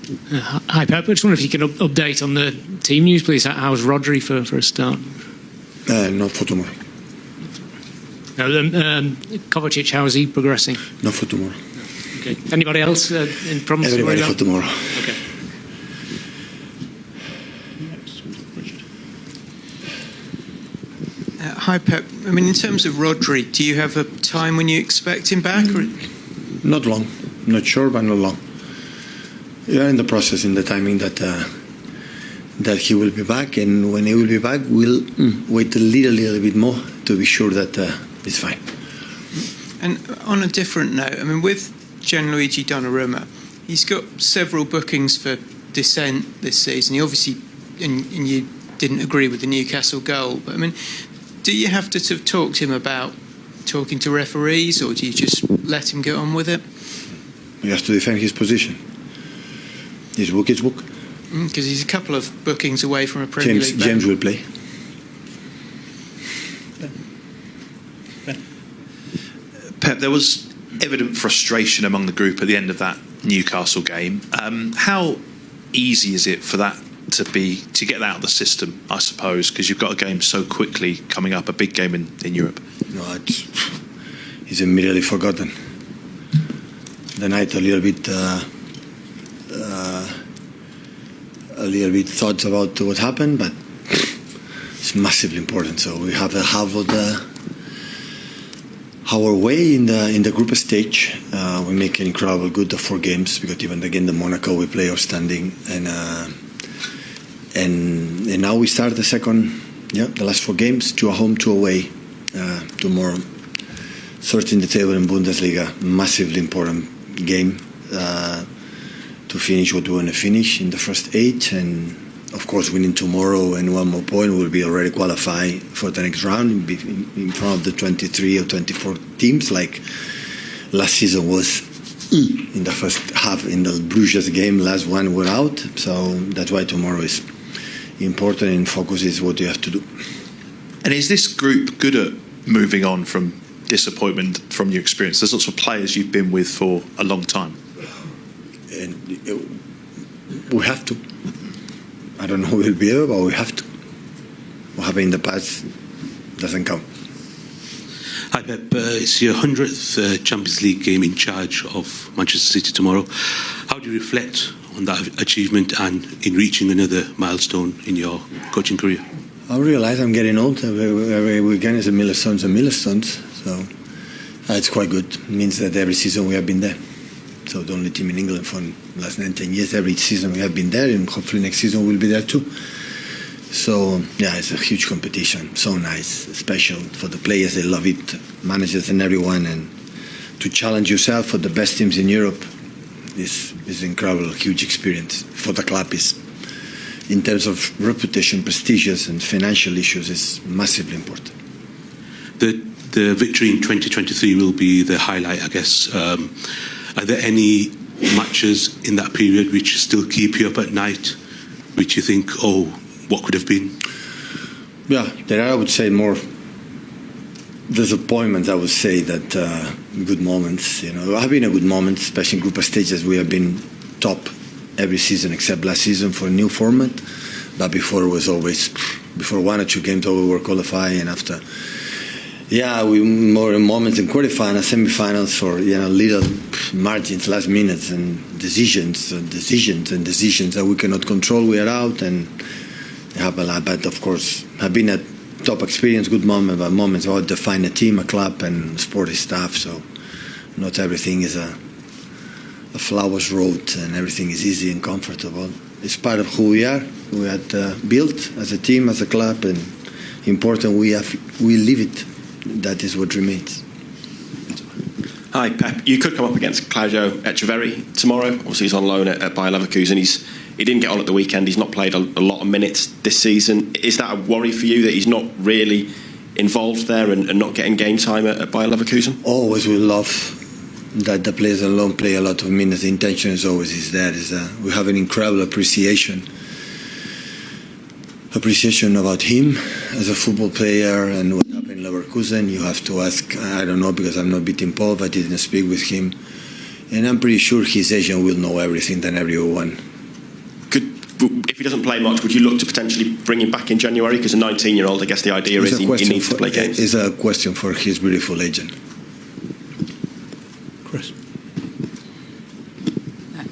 Hi Pep, I just wonder if you can update on the team news, please. How's Rodri for a start? Not for tomorrow. No, Kovacic, how is he progressing? Not for tomorrow. Okay. Anybody else in problems? Everybody for tomorrow. Okay. Hi Pep. I mean, in terms of Rodri, do you have a time when you expect him back? Or? Not long. Not sure, but not long. We are in the process, in the timing that he will be back, and when he will be back, we'll wait a little bit more to be sure that it's fine. And on a different note, I mean, with Gianluigi Donnarumma, he's got several bookings for dissent this season. He obviously, and you didn't agree with the Newcastle goal, but I mean, do you have to sort of talk to him about talking to referees, or do you just let him get on with it? He has to defend his position. His book is book. Because he's a couple of bookings away from a Premier League. James will play. Pep, there was evident frustration among the group at the end of that Newcastle game. How easy is it for that to get that out of the system, I suppose, because you've got a game so quickly coming up, a big game in Europe? No, it's immediately forgotten. The night a little bit thoughts about what happened, but it's massively important. So we have a half of our way in the group stage. We make an incredible good the 4 games, because even again the Monaco we play outstanding, and now we start the last 4 games, 2 at home, 2 away tomorrow. Sorting the table in Bundesliga, massively important game to finish what we want to finish in the first 8, and of course winning tomorrow and 1 more point will be already qualified for the next round in front of the 23 or 24 teams like last season was in the first half. In the Bruges game, last one were out, so that's why tomorrow is important, and focus is what you have to do. And is this group good at moving on from disappointment from your experience? There's lots of players you've been with for a long time. And we have to. I don't know who will be able, but we have to. What happened in the past doesn't count. Hi Pep, it's your 100th Champions League game in charge of Manchester City tomorrow. How do you reflect on that achievement and in reaching another milestone in your coaching career? I realize I'm getting old. Every weekend is a milestone, so it's quite good. It means that every season we have been there. So the only team in England for the last 9-10 years, every season we have been there, and hopefully next season we'll be there too. So yeah, it's a huge competition. So nice, special for the players. They love it, managers and everyone. And to challenge yourself for the best teams in Europe is incredible, huge experience for the club. Is in terms of reputation, prestigious and financial issues, is massively important. The victory in 2023 will be the highlight, I guess. Are there any matches in that period which still keep you up at night, which you think, oh, what could have been? Yeah, there are, I would say, more disappointments. I would say that good moments. There have been a good moment, especially in group stages. We have been top every season except last season for a new format. But before it was always, before 1 or 2 games, we were qualifying, and after. Yeah, we more moments in qualifying and semi-finals for little margins, last minutes, and decisions that we cannot control. We are out, and it happened a lot. But of course, have been a top experience, good moment, but moments about define a team, a club, and sporty staff. So not everything is a flowers road, and everything is easy and comfortable. It's part of who we are. We had built as a team, as a club, and important we live it. That is what remains. Hi, Pep. You could come up against Claudio Echeverri tomorrow. Obviously, he's on loan at Bayer Leverkusen. He didn't get on at the weekend. He's not played a lot of minutes this season. Is that a worry for you that he's not really involved there and not getting game time at Bayer Leverkusen? Always we love that the players on loan play a lot of minutes. The intention is always there. We have an incredible appreciation about him as a football player and what happened in Leverkusen. You have to ask, I don't know, because I'm not beating Paul, but I didn't speak with him. And I'm pretty sure his agent will know everything than everyone if he doesn't play much, would you look to potentially bring him back in January? Because a 19-year-old, I guess the idea is he needs to play games. It's a question for his beautiful agent. Chris.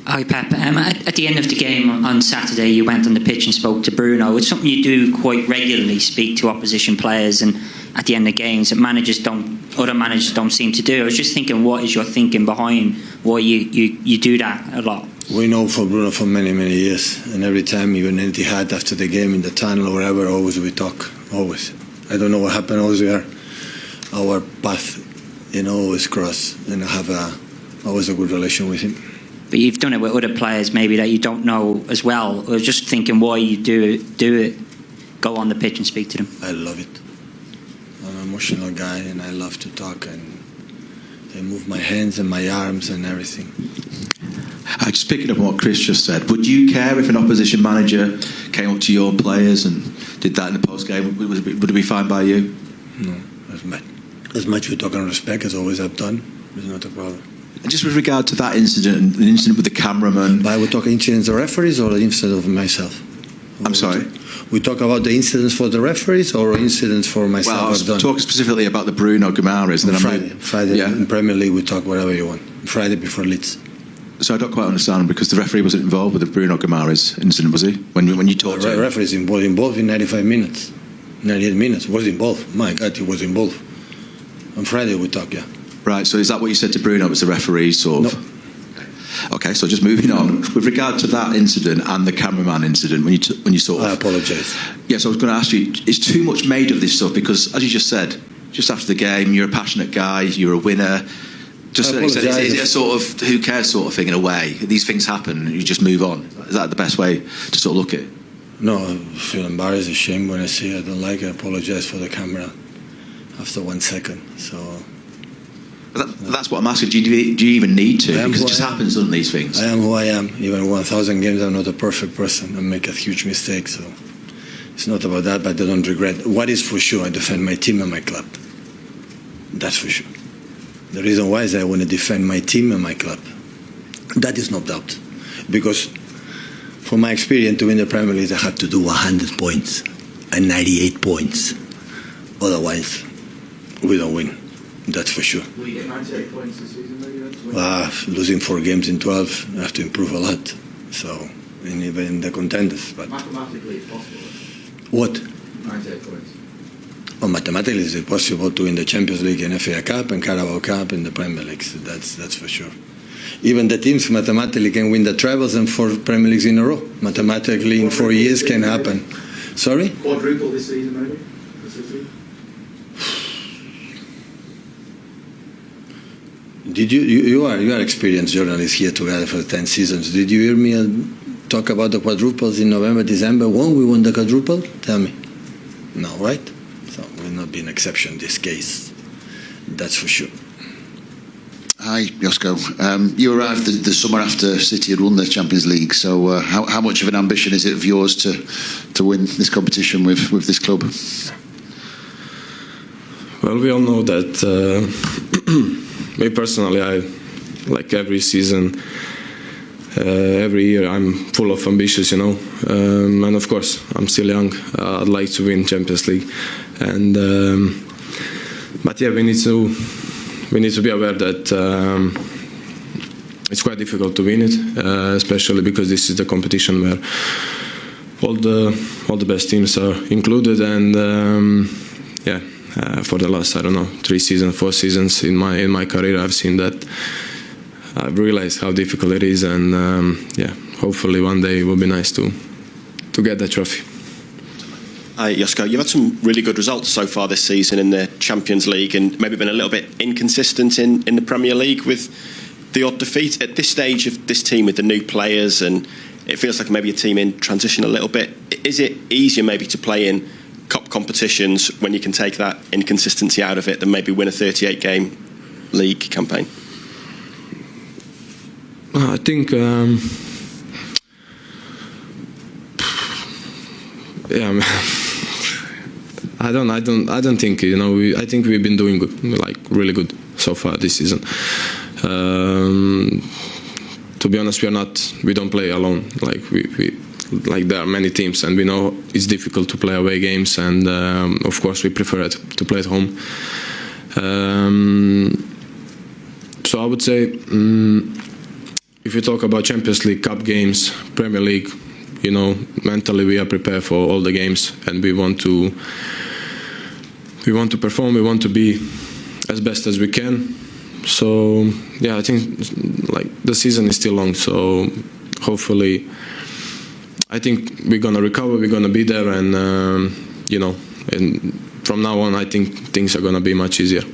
Hi, Pep. At the end of the game on Saturday, you went on the pitch and spoke to Bruno. It's something you do quite regularly, speak to opposition players, and at the end of games that other managers don't seem to do. I was just thinking, what is your thinking behind why you do that a lot? We know for Bruno for many, many years, and every time, even in Etihad after the game in the tunnel or wherever, always we talk, always. I don't know what happened, always our path, always cross, and I have always a good relation with him. But you've done it with other players maybe that you don't know as well. I was just thinking why you do it, go on the pitch and speak to them. I love it. I'm an emotional guy and I love to talk, and I move my hands and my arms and everything. Just picking up on what Chris just said, would you care if an opposition manager came up to your players and did that in the post-game? Would it be fine by you? No, as much we talk on respect as always I've done. It's not a problem. And just with regard to that incident, the incident with the cameraman... But we talk incidents of referees or the incident of myself? I'm sorry? We talk about the incidents for the referees or incidents for myself? Well, I was talking specifically about the Bruno Guimaraes. Friday yeah. In Premier League we talk whatever you want. Friday before Leeds. So I don't quite understand, because the referee wasn't involved with the Bruno Guimaraes incident, was he? When you talked to him? The referee is involved in 95 minutes. 98 minutes. Was involved. My God, he was involved. On Friday we talk, yeah. Right, so is that what you said to Bruno, was the referee sort of? No. Okay, so just moving on. With regard to that incident and the cameraman incident, when you sort of... I apologise. Yes, I was going to ask you, is too much made of this stuff? Because, as you just said, just after the game, you're a passionate guy, you're a winner. Just to an extent, is it a sort of who cares sort of thing in a way? These things happen, you just move on. Is that the best way to sort of look at it? No, I feel embarrassed, ashamed when I see it. I don't like it. I apologise for the camera after 1 second. So... That's what I'm asking. Do you even need to? Because it just happens, doesn't these things? I am who I am. Even 1,000 games, I'm not a perfect person. I make a huge mistake. So it's not about that, but I don't regret. What is for sure, I defend my team and my club. That's for sure. The reason why is I want to defend my team and my club. That is no doubt. Because from my experience to win the Premier League, I have to do 100 points and 98 points. Otherwise, we don't win. That's for sure. Will you get 98 points this season, though? Losing 4 games in 12, I have to improve a lot. So, and even in the contenders. But mathematically, it's possible. What? 98 points. Well, mathematically, it's possible to win the Champions League and FA Cup and Carabao Cup and the Premier League. So that's for sure. Even the teams mathematically can win the trebles and 4 Premier Leagues in a row. Mathematically, in 4 years can happen. Sorry? Quadruple this season, maybe? Did you are experienced journalists here together for 10 seasons. Did you hear me talk about the quadruples in November, December when we won the quadruple? Tell me. No, right? So will not be an exception in this case. That's for sure. Hi, Josko. You arrived the summer after City had won the Champions League. So how much of an ambition is it of yours to win this competition with this club? Well, we all know that. Me personally, I like every season, every year I'm full of ambitions, and of course I'm still young. I'd like to win Champions League, and but yeah, we need to be aware that it's quite difficult to win it, especially because this is the competition where all the best teams are included, and yeah. For the last, 3 seasons, 4 seasons in my career, I've seen that. I've realized how difficult it is, and yeah, hopefully one day it will be nice to get the trophy. Hi, Josko. You've had some really good results so far this season in the Champions League, and maybe been a little bit inconsistent in the Premier League with the odd defeat. At this stage of this team with the new players, and it feels like maybe a team in transition a little bit, is it easier maybe to play in cup competitions when you can take that inconsistency out of it than maybe win a 38-game league campaign? I think yeah, I don't think I think we've been doing good, like really good so far this season. To be honest, we don't play alone. Like like there are many teams, and we know it's difficult to play away games, and of course we prefer it to play at home. So I would say, if you talk about Champions League, Cup games, Premier League, you know, mentally we are prepared for all the games, and we want to perform. We want to be as best as we can. So yeah, I think like the season is still long. So hopefully, I think we're gonna recover. We're gonna be there, and you know, and from now on, I think things are gonna be much easier.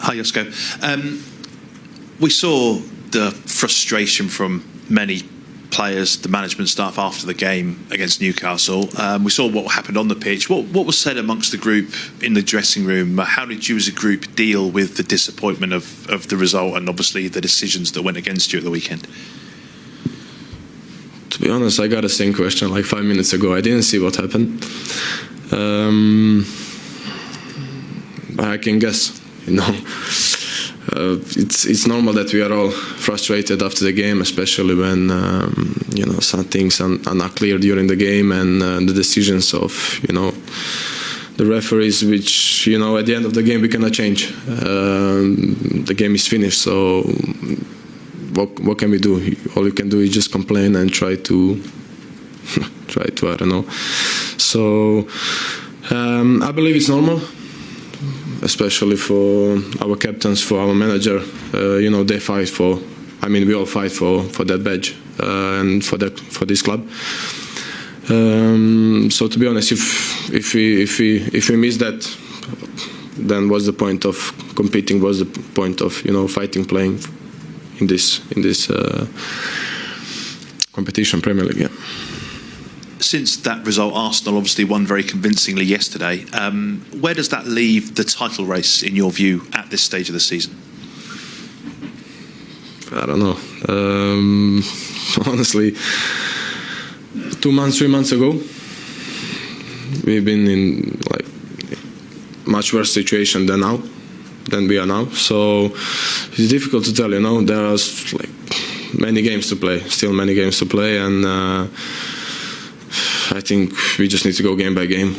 Hi, Josko. We saw the frustration from many players, the management staff after the game against Newcastle. We saw what happened on the pitch. What was said amongst the group in the dressing room? How did you as a group deal with the disappointment of the result and obviously the decisions that went against you at the weekend? To be honest, I got the same question like 5 minutes ago. I didn't see what happened. But I can guess, you know. It's normal that we are all frustrated after the game, especially when you know, some things are not clear during the game, and the decisions of, you know, the referees, which, you know, at the end of the game we cannot change. The game is finished, so what can we do? All you can do is just complain and try to I don't know. So I believe it's normal, especially for our captains, for our manager. You know, they fight for, I mean, we all fight for that badge and for this club. So to be honest, if we miss that, then what's the point of competing? What's the point of, you know, fighting, playing in this competition, Premier League? Yeah. Since that result, Arsenal obviously won very convincingly yesterday. Where does that leave the title race, in your view, at this stage of the season? I don't know. Honestly, 2 months, 3 months ago, we've been in like much worse situation than we are now. So it's difficult to tell. You know, there are like many games to play, and I think we just need to go game by game.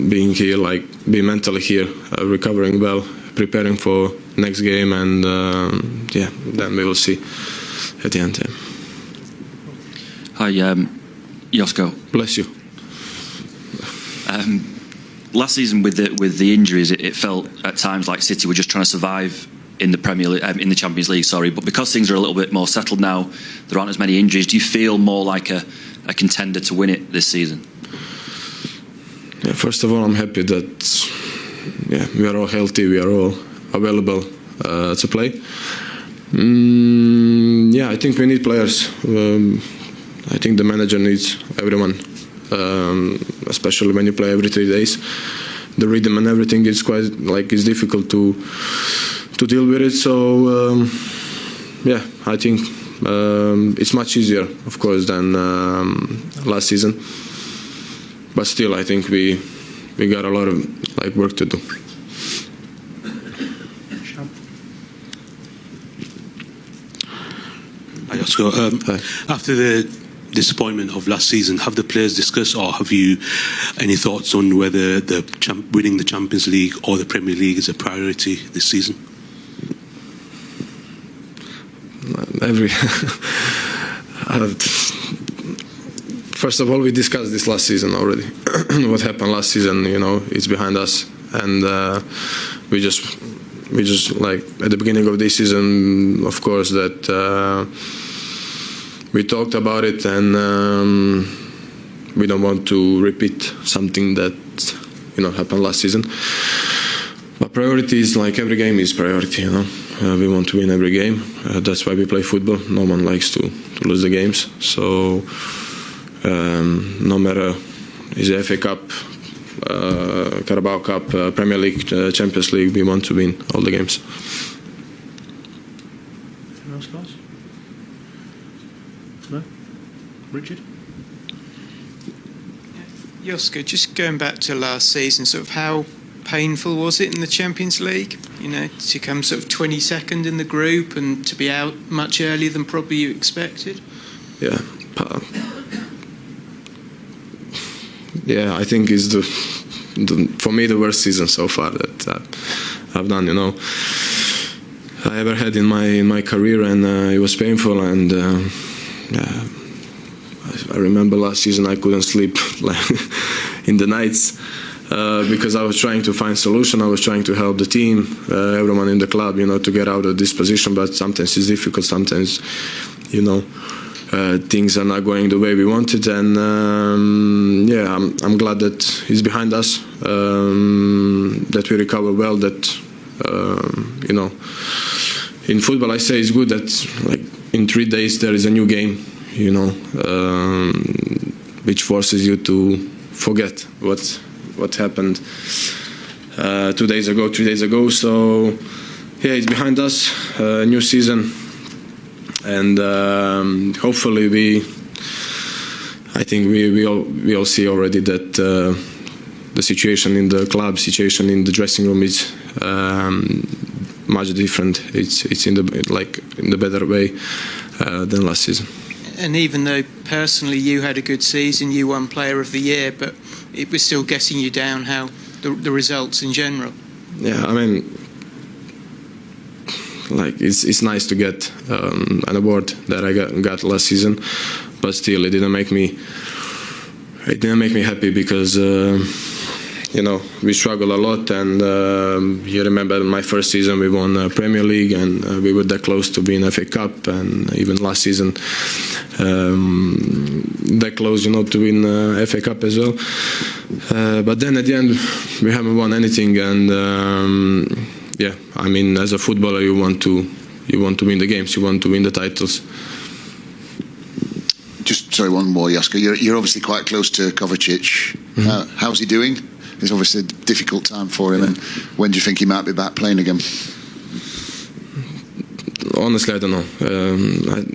Being here, like being mentally here, recovering well, preparing for next game, and yeah, then we will see at the end. Yeah. Hi, Josko. Bless you. Last season with the injuries, it felt at times like City were just trying to survive in the Premier League, in the Champions League. Sorry, but because things are a little bit more settled now, there aren't as many injuries. Do you feel more like a contender to win it this season? Yeah, first of all, I'm happy that we are all healthy, we are all available to play. Yeah, I think we need players. I think the manager needs everyone, especially when you play every 3 days. The rhythm and everything is quite it's difficult to deal with it. So yeah, I think it's much easier, of course, than last season. But still, I think we got a lot of work to do. Hi, Josko. After the disappointment of last season, have the players discussed, or have you any thoughts on whether winning the Champions League or the Premier League is a priority this season? First of all, we discussed this last season already. What happened last season, you know, it's behind us, and we just like at the beginning of this season, of course, that we talked about it, and we don't want to repeat something that, you know, happened last season. But priority is every game is priority, you know. We want to win every game. That's why we play football. No one likes to lose the games. So no matter is the FA Cup, Carabao Cup, Premier League, Champions League, we want to win all the games. Anyone else, guys? No? Richard? Josko, just going back to last season, sort of how painful was it in the Champions League? You know, to come sort of 22nd in the group and to be out much earlier than probably you expected? Yeah. I think it's for me the worst season so far that I've done. You know, I ever had in my career, and it was painful. And I remember last season I couldn't sleep in the nights. Because I was trying to find solution, I was trying to help the team, everyone in the club, you know, to get out of this position. But sometimes it's difficult. Sometimes, you know, things are not going the way we wanted. And I'm glad that it's behind us. That we recover well. That you know, in football, I say it's good that like in 3 days there is a new game. You know, which forces you to forget what happened 2 days ago, 3 days ago. So yeah, it's behind us, new season, and hopefully I think we all see already that the situation in the club, situation in the dressing room is much different. It's in the better way than last season. And even though personally you had a good season, you won Player of the Year, but it was still getting you down. How the results in general? Yeah, I mean, like it's nice to get an award that I got last season, but still it didn't make me happy because you know, we struggled a lot, and you remember my first season we won Premier League, and we were that close to being FA Cup, and even last season that close, you know, to win FA Cup as well. But then at the end we haven't won anything, and yeah, I mean, as a footballer you want to win the games, you want to win the titles. Just sorry, one more, Josko. You're obviously quite close to Kovacic. Mm-hmm. How's he doing? It's obviously a difficult time for him. And when do you think he might be back playing again? Honestly, I don't know.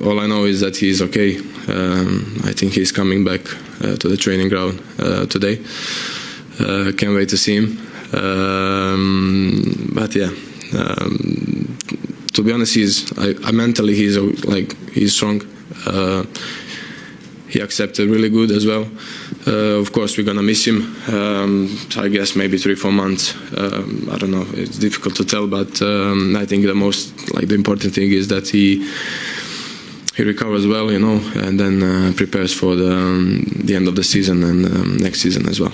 All I know is that he's okay. I think he's coming back to the training ground today. Can't wait to see him. But yeah, to be honest, mentally he's strong. He accepted really good as well. Of course, we're gonna miss him. I guess maybe 3-4 months. I don't know. It's difficult to tell, but I think the important thing is that he recovers well, you know, and then prepares for the end of the season and next season as well.